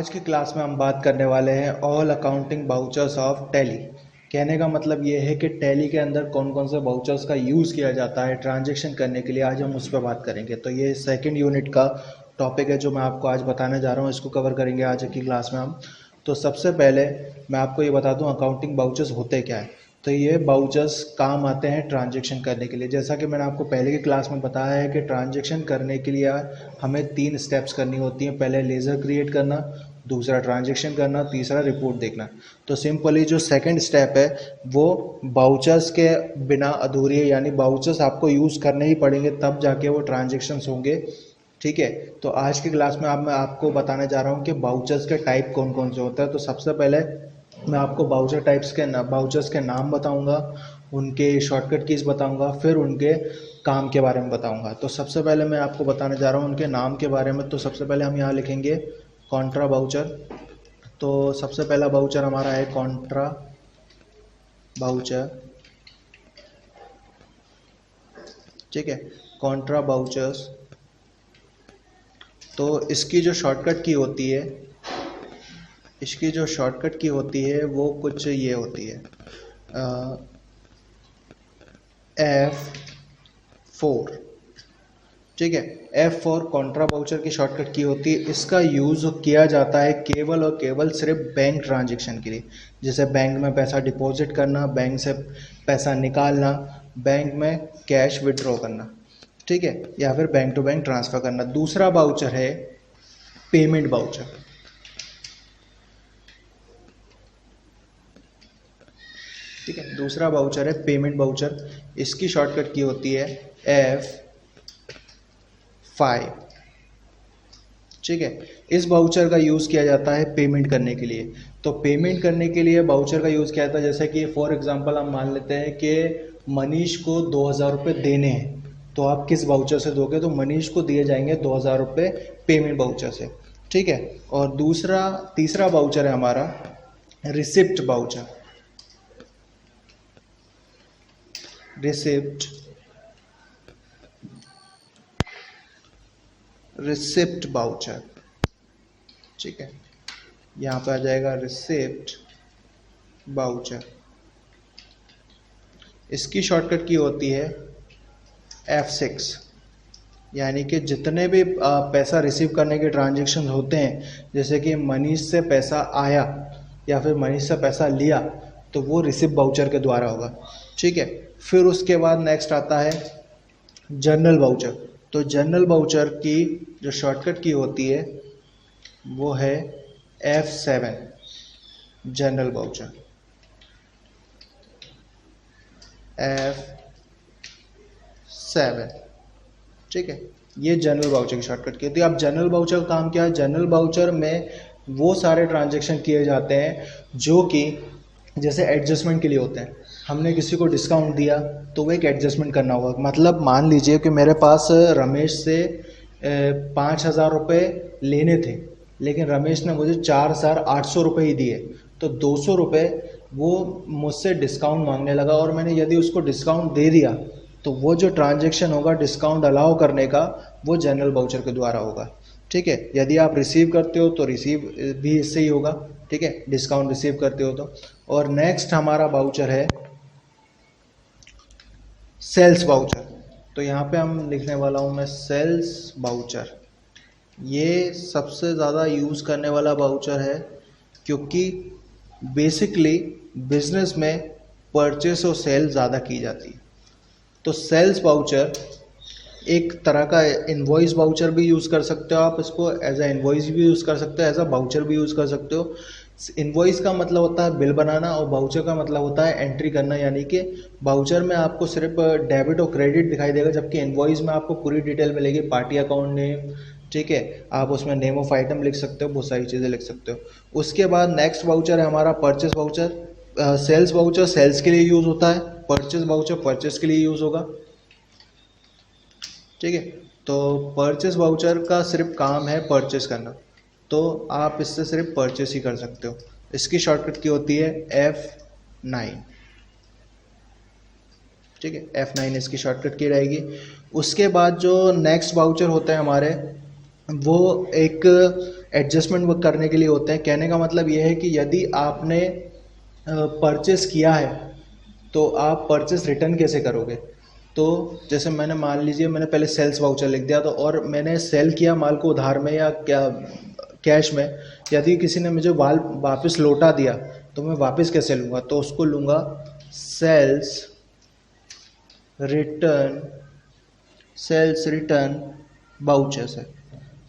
आज की क्लास में हम बात करने वाले हैं all accounting vouchers of tally. कहने का मतलब ये है कि टैली के अंदर कौन कौन से बाउचर्स का यूज़ किया जाता है ट्रांजैक्शन करने के लिए। आज हम उस पर बात करेंगे। तो ये सेकंड यूनिट का टॉपिक है जो मैं आपको आज बताने जा रहा हूँ। इसको कवर करेंगे आज की क्लास में हम। तो सबसे पहले मैं आपको ये बता दूँ अकाउंटिंग बाउचर्स होते क्या है। तो ये बाउचर्स काम आते हैं ट्रांजैक्शन करने के लिए। जैसा कि मैंने आपको पहले की क्लास में बताया है कि ट्रांजैक्शन करने के लिए हमें 3 स्टेप्स करनी होती हैं। पहले लेज़र क्रिएट करना, दूसरा ट्रांजैक्शन करना, तीसरा रिपोर्ट देखना। तो सिंपली जो सेकंड स्टेप है वो बाउचर्स के बिना अधूरी है, यानी बाउचर्स आपको यूज़ करने ही पड़ेंगे तब जाके वो ट्रांजैक्शंस होंगे। ठीक है। तो आज की क्लास में मैं आपको बताने जा रहा हूँ कि बाउचर्स के टाइप कौन कौन से होते हैं। तो सबसे पहले मैं आपको बाउचर्स के नाम बताऊंगा, उनके शॉर्टकट कीज़ बताऊंगा, फिर उनके काम के बारे में बताऊंगा। तो सबसे पहले मैं आपको बताने जा रहा हूँ उनके नाम के बारे में। तो सबसे पहले हम यहाँ लिखेंगे कॉन्ट्रा बाउचर। तो सबसे पहला बाउचर हमारा है कॉन्ट्रा बाउचर। ठीक है, कॉन्ट्रा बाउचर्स। तो इसकी जो शॉर्टकट की होती है वो कुछ ये होती है F4। ठीक है, F4 कॉन्ट्रा बाउचर की शॉर्टकट की होती है। इसका यूज़ किया जाता है केवल और केवल सिर्फ बैंक ट्रांजैक्शन के लिए, जैसे बैंक में पैसा डिपॉजिट करना, बैंक से पैसा निकालना, बैंक में कैश विड्रॉ करना। ठीक है, या फिर बैंक टू बैंक ट्रांसफ़र करना। दूसरा बाउचर है पेमेंट बाउचर। ठीक है, दूसरा बाउचर है पेमेंट बाउचर। इसकी शॉर्टकट की होती है F5। ठीक है, इस बाउचर का यूज़ किया जाता है पेमेंट करने के लिए। तो पेमेंट करने के लिए बाउचर का यूज़ किया जाता है, जैसे कि फॉर एग्जांपल हम मान लेते हैं कि मनीष को 2000 रुपये देने हैं। तो आप किस बाउचर से दोगे? तो मनीष को दिए जाएंगे 2000 रुपये पेमेंट बाउचर से। ठीक है, और तीसरा बाउचर है हमारा रिसिप्ट बाउचर। Receipt voucher. ठीक है, यहाँ पे आ जाएगा रिसिप्ट बाउचर। इसकी शॉर्टकट की होती है F6। यानी कि जितने भी पैसा रिसीव करने के ट्रांजैक्शन होते हैं, जैसे कि मनीष से पैसा आया या फिर मनीष से पैसा लिया, तो वो रिसिप्ट बाउचर के द्वारा होगा। ठीक है, फिर उसके बाद नेक्स्ट आता है जनरल बाउचर। तो जनरल बाउचर की जो शॉर्टकट की होती है वो है F7 जनरल बाउचर। F7। ठीक है, ये जनरल बाउचर की शॉर्टकट की होती है। अब जनरल बाउचर का काम क्या है? जनरल बाउचर में वो सारे ट्रांजैक्शन किए जाते हैं जो कि जैसे एडजस्टमेंट के लिए होते हैं। हमने किसी को डिस्काउंट दिया तो वो एक एडजस्टमेंट करना होगा। मतलब मान लीजिए कि मेरे पास रमेश से 5000 रुपये लेने थे, लेकिन रमेश ने मुझे 4800 रुपये ही दिए। तो 200 रुपये वो मुझसे डिस्काउंट मांगने लगा, और मैंने यदि उसको डिस्काउंट दे दिया तो वो जो ट्रांजैक्शन होगा डिस्काउंट अलाउ करने का, वो जनरल बाउचर के द्वारा होगा। ठीक है, यदि आप रिसीव करते हो तो रिसीव भी इससे ही होगा। ठीक है, डिस्काउंट रिसीव करते हो तो। और नेक्स्ट हमारा बाउचर है सेल्स बाउचर। तो यहाँ पे हम लिखने वाला हूँ मैं सेल्स बाउचर। ये सबसे ज़्यादा यूज़ करने वाला बाउचर है, क्योंकि बेसिकली बिजनेस में परचेस और सेल ज़्यादा की जाती है। तो सेल्स बाउचर एक तरह का इनवॉइस बाउचर भी यूज़ कर सकते हो आप। इसको एज अ इनवॉइस भी यूज़ कर सकते हो, एज अ बाउचर भी यूज़ कर सकते हो। इनवॉइस का मतलब होता है बिल बनाना, और बाउचर का मतलब होता है एंट्री करना। यानी कि बाउचर में आपको सिर्फ डेबिट और क्रेडिट दिखाई देगा, जबकि इनवॉइस में आपको पूरी डिटेल मिलेगी, पार्टी अकाउंट नेम। ठीक है, आप उसमें नेम ऑफ आइटम लिख सकते हो, बहुत सारी चीज़ें लिख सकते हो। उसके बाद नेक्स्ट बाउचर है हमारा purchase voucher. Sales voucher sales के लिए यूज़ होता है, परचेस बाउचर परचेस के लिए यूज़ होगा। ठीक है, तो परचेस बाउचर का सिर्फ काम है परचेस करना, तो आप इससे सिर्फ परचेस ही कर सकते हो। इसकी शॉर्टकट की होती है F9। ठीक है, F9 इसकी शॉर्टकट की रहेगी। उसके बाद जो नेक्स्ट बाउचर होते हैं हमारे, वो एक एडजस्टमेंट करने के लिए होते हैं। कहने का मतलब ये है कि यदि आपने परचेस किया है तो आप परचेस रिटर्न कैसे करोगे। तो जैसे मैंने मान लीजिए मैंने पहले सेल्स वाउचर लिख दिया तो, और मैंने सेल किया माल को उधार में या क्या कैश में, यदि किसी ने मुझे माल वापस लौटा दिया तो मैं वापस कैसे लूँगा, तो उसको लूँगा सेल्स रिटर्न बाउचर से।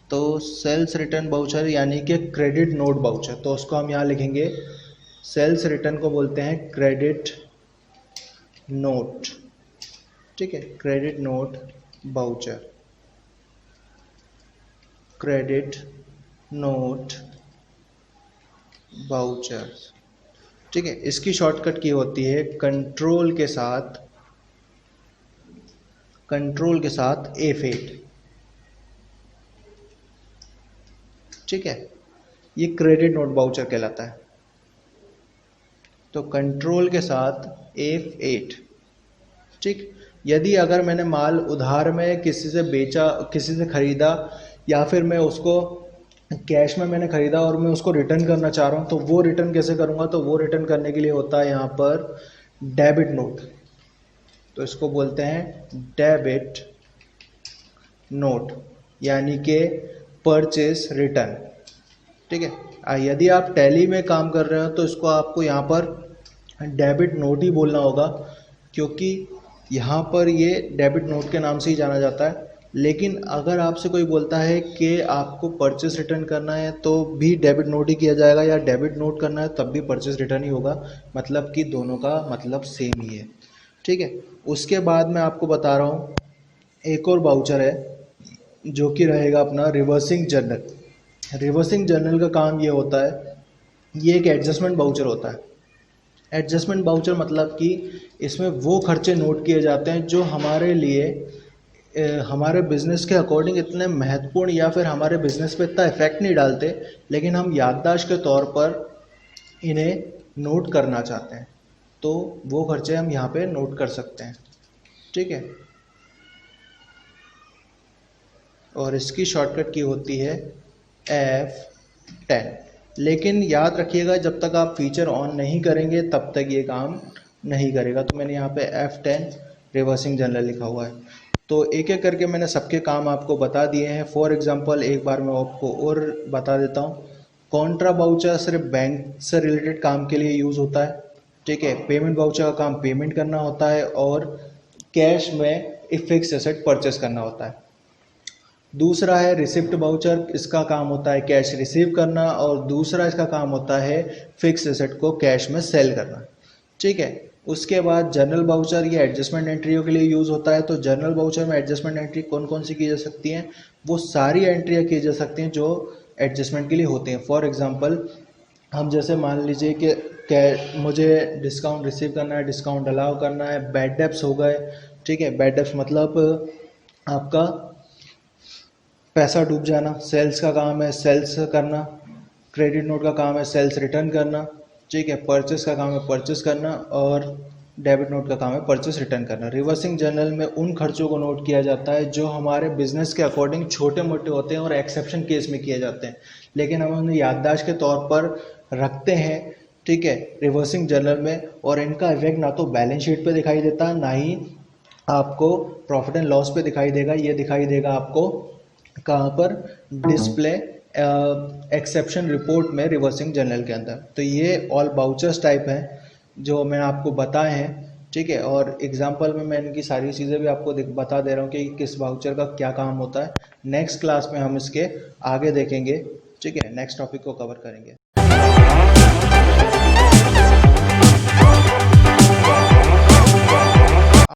तो सेल्स रिटर्न बाउचर यानी कि क्रेडिट नोट बाउचर, तो उसको हम यहाँ लिखेंगे, सेल्स रिटर्न को बोलते हैं क्रेडिट नोट, ठीक है, credit note voucher, credit note voucher, ठीक है। इसकी शॉर्टकट की होती है कंट्रोल के साथ F8, ठीक है, ये क्रेडिट नोट बाउचर कहलाता है। तो कंट्रोल के साथ F8, ठीक। यदि अगर मैंने माल उधार में किसी से बेचा, किसी से खरीदा, या फिर मैं उसको कैश में मैंने खरीदा और मैं उसको रिटर्न करना चाह रहा हूँ, तो वो रिटर्न कैसे करूँगा, तो वो रिटर्न करने के लिए होता है यहाँ पर डेबिट नोट। तो इसको बोलते हैं डेबिट नोट, यानी कि परचेस रिटर्न, ठीक है। यदि आप टैली में काम कर रहे हो तो इसको आपको यहाँ पर डेबिट नोट ही बोलना होगा, क्योंकि यहाँ पर ये डेबिट नोट के नाम से ही जाना जाता है। लेकिन अगर आपसे कोई बोलता है कि आपको परचेस रिटर्न करना है तो भी डेबिट नोट ही किया जाएगा, या डेबिट नोट करना है तब भी परचेस रिटर्न ही होगा, मतलब कि दोनों का मतलब सेम ही है, ठीक है। उसके बाद मैं आपको बता रहा हूँ एक और बाउचर है जो कि रहेगा अपना रिवर्सिंग जर्नल। रिवर्सिंग जर्नल का काम ये होता है, ये एक एडजस्टमेंट बाउचर होता है। एडजस्टमेंट बाउचर मतलब कि इसमें वो खर्चे नोट किए जाते हैं जो हमारे लिए हमारे बिज़नेस के अकॉर्डिंग इतने महत्वपूर्ण या फिर हमारे बिज़नेस पे इतना इफेक्ट नहीं डालते, लेकिन हम याददाश्त के तौर पर इन्हें नोट करना चाहते हैं, तो वो खर्चे हम यहाँ पे नोट कर सकते हैं, ठीक है। और इसकी शॉर्टकट की होती है F10। लेकिन याद रखिएगा जब तक आप फीचर ऑन नहीं करेंगे तब तक ये काम नहीं करेगा। तो मैंने यहाँ पे F10 रिवर्सिंग जर्नल लिखा हुआ है। तो एक एक करके मैंने सबके काम आपको बता दिए हैं। फॉर एग्जांपल एक बार मैं आपको और बता देता हूँ। कॉन्ट्रा बाउचर सिर्फ बैंक से रिलेटेड काम के लिए यूज़ होता है, ठीक है। पेमेंट बाउचर का काम पेमेंट करना होता है, और कैश में एक फिक्स एसेट परचेस करना होता है। दूसरा है रिसिप्ट बाउचर, इसका काम होता है कैश रिसीव करना, और दूसरा इसका काम होता है फिक्स एसेट को कैश में सेल करना, ठीक है। उसके बाद जर्नल बाउचर, ये एडजस्टमेंट एंट्रियों के लिए यूज़ होता है। तो जर्नल बाउचर में एडजस्टमेंट एंट्री कौन कौन सी की जा सकती हैं, वो सारी एंट्रियाँ की जा सकती हैं जो एडजस्टमेंट के लिए होती हैं। फॉर एग्जांपल हम जैसे मान लीजिए कि मुझे डिस्काउंट रिसीव करना है, डिस्काउंट अलाउ करना है, बैड डेब्ट्स हो गए, ठीक है। बैड डेब्ट्स मतलब आपका पैसा डूब जाना, सेल्स का काम है सेल्स करना, क्रेडिट नोट का काम है सेल्स रिटर्न करना, ठीक है। परचेस का काम है परचेस करना, और डेबिट नोट का काम है परचेस रिटर्न करना। रिवर्सिंग जर्नल में उन खर्चों को नोट किया जाता है जो हमारे बिजनेस के अकॉर्डिंग छोटे मोटे होते हैं और एक्सेप्शन केस में किए जाते हैं, लेकिन हम उन्हें याददाश्त के तौर पर रखते हैं, ठीक है, रिवर्सिंग जर्नल में। और इनका इफेक्ट ना तो बैलेंस शीट पे दिखाई देता, ना ही आपको प्रॉफिट एंड लॉस पे दिखाई देगा। ये दिखाई देगा आपको कहाँ पर, डिस्प्ले एक्सेप्शन रिपोर्ट में रिवर्सिंग जर्नल के अंदर। तो ये ऑल बाउचर्स टाइप हैं जो मैं आपको बताए हैं, ठीक है। और एग्जांपल में मैं इनकी सारी चीज़ें भी आपको बता दे रहा हूँ कि किस बाउचर का क्या काम होता है। नेक्स्ट क्लास में हम इसके आगे देखेंगे, ठीक है, नेक्स्ट टॉपिक को कवर करेंगे।